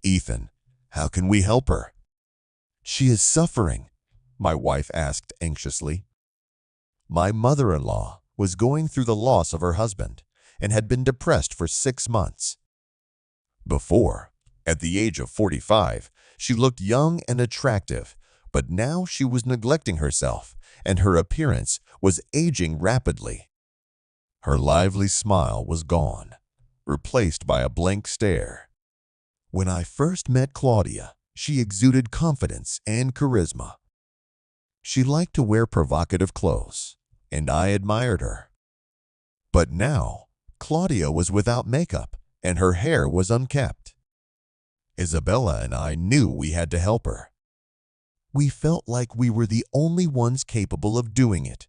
Ethan, how can we help her? She is suffering, my wife asked anxiously. My mother-in-law was going through the loss of her husband and had been depressed for 6 months. Before, at the age of 45, she looked young and attractive, but now she was neglecting herself and her appearance was aging rapidly. Her lively smile was gone, replaced by a blank stare. When I first met Claudia, she exuded confidence and charisma. She liked to wear provocative clothes, and I admired her. But now, Claudia was without makeup, and her hair was unkempt. Isabella and I knew we had to help her. We felt like we were the only ones capable of doing it.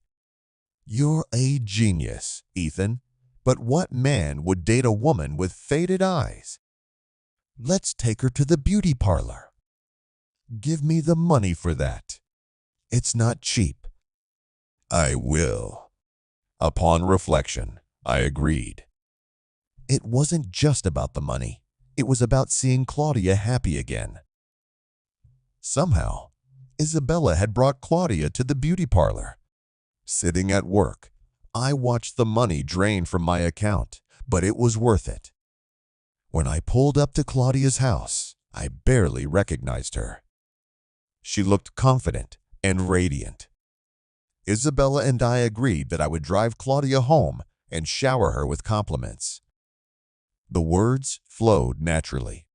You're a genius, Ethan, but what man would date a woman with faded eyes? Let's take her to the beauty parlor. Give me the money for that. It's not cheap. I will. Upon reflection, I agreed. It wasn't just about the money. It was about seeing Claudia happy again. Somehow, Isabella had brought Claudia to the beauty parlor. Sitting at work, I watched the money drain from my account, but it was worth it. When I pulled up to Claudia's house, I barely recognized her. She looked confident and radiant. Isabella and I agreed that I would drive Claudia home and shower her with compliments. The words flowed naturally.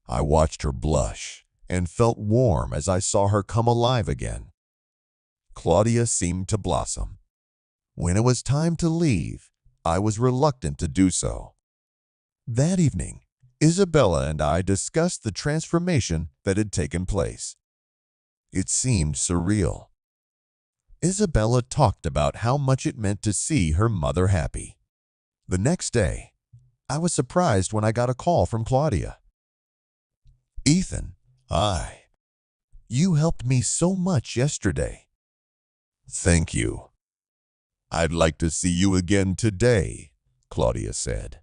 I watched her blush and felt warm as I saw her come alive again. Claudia seemed to blossom. When it was time to leave, I was reluctant to do so. That evening, Isabella and I discussed the transformation that had taken place. It seemed surreal. Isabella talked about how much it meant to see her mother happy. The next day, I was surprised when I got a call from Claudia. Ethan, you helped me so much yesterday. Thank you. I'd like to see you again today, Claudia said.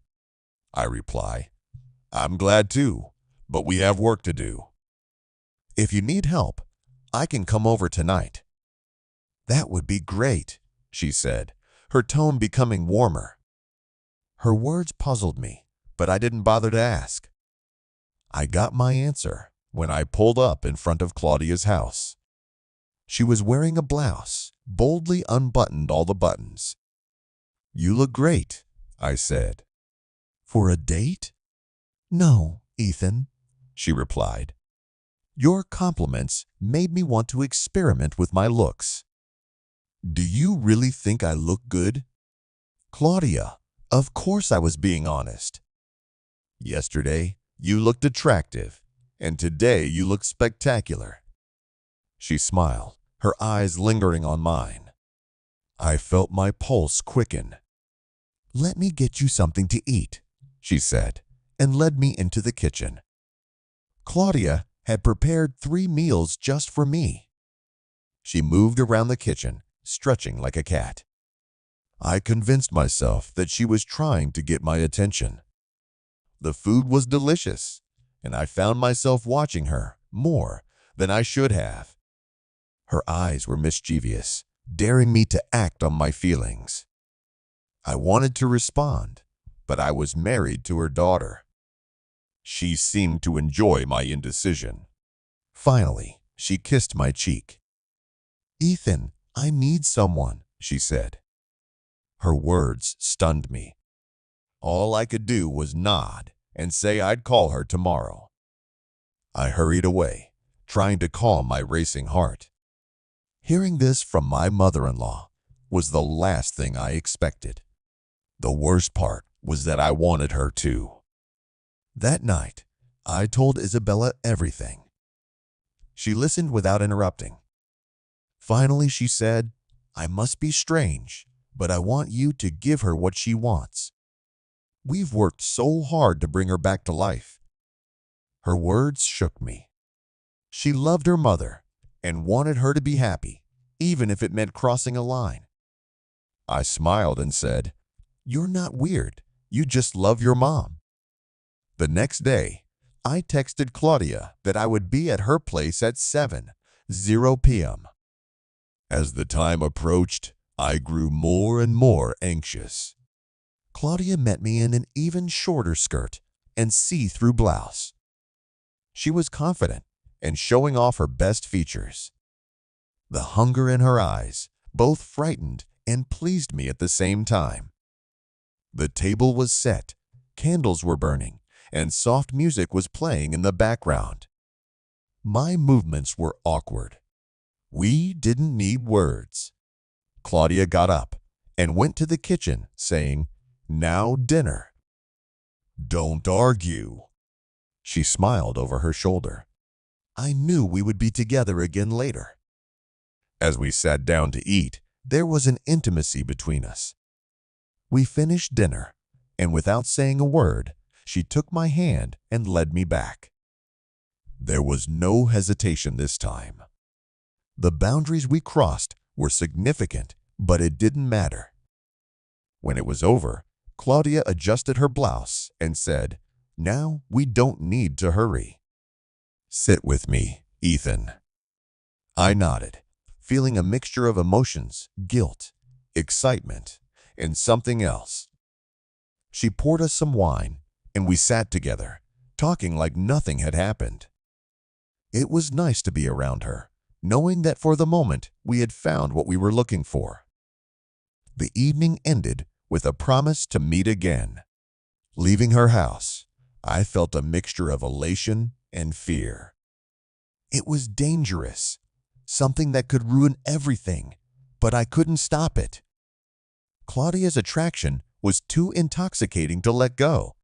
I reply, I'm glad too, but we have work to do. If you need help, I can come over tonight. That would be great, she said, her tone becoming warmer. Her words puzzled me, but I didn't bother to ask. I got my answer when I pulled up in front of Claudia's house. She was wearing a blouse, boldly unbuttoned all the buttons. You look great, I said. For a date? No, Ethan, she replied. Your compliments made me want to experiment with my looks. Do you really think I look good? Claudia, of course I was being honest. Yesterday, you looked attractive, and today you look spectacular. She smiled, her eyes lingering on mine. I felt my pulse quicken. Let me get you something to eat, she said, and led me into the kitchen. Claudia had prepared 3 meals just for me. She moved around the kitchen, stretching like a cat. I convinced myself that she was trying to get my attention. The food was delicious, and I found myself watching her more than I should have. Her eyes were mischievous, daring me to act on my feelings. I wanted to respond, but I was married to her daughter. She seemed to enjoy my indecision. Finally, she kissed my cheek. Ethan, I need someone, she said. Her words stunned me. All I could do was nod and say I'd call her tomorrow. I hurried away, trying to calm my racing heart. Hearing this from my mother-in-law was the last thing I expected. The worst part was that I wanted her too. That night, I told Isabella everything. She listened without interrupting. Finally, she said, I must be strange, but I want you to give her what she wants. We've worked so hard to bring her back to life. Her words shook me. She loved her mother and wanted her to be happy, even if it meant crossing a line. I smiled and said, You're not weird. You just love your mom. The next day, I texted Claudia that I would be at her place at 7:00 p.m. As the time approached, I grew more and more anxious. Claudia met me in an even shorter skirt and see-through blouse. She was confident and showing off her best features. The hunger in her eyes both frightened and pleased me at the same time. The table was set, candles were burning, and soft music was playing in the background. My movements were awkward. We didn't need words. Claudia got up and went to the kitchen, saying, "Now dinner." "Don't argue." She smiled over her shoulder. I knew we would be together again later. As we sat down to eat, there was an intimacy between us. We finished dinner, and without saying a word, she took my hand and led me back. There was no hesitation this time. The boundaries we crossed were significant, but it didn't matter. When it was over, Claudia adjusted her blouse and said, "Now we don't need to hurry." "Sit with me, Ethan." I nodded, feeling a mixture of emotions, guilt, excitement, and something else. She poured us some wine, and we sat together, talking like nothing had happened. It was nice to be around her, knowing that for the moment we had found what we were looking for. The evening ended with a promise to meet again. Leaving her house, I felt a mixture of elation and fear. It was dangerous, something that could ruin everything, but I couldn't stop it. Claudia's attraction was too intoxicating to let go.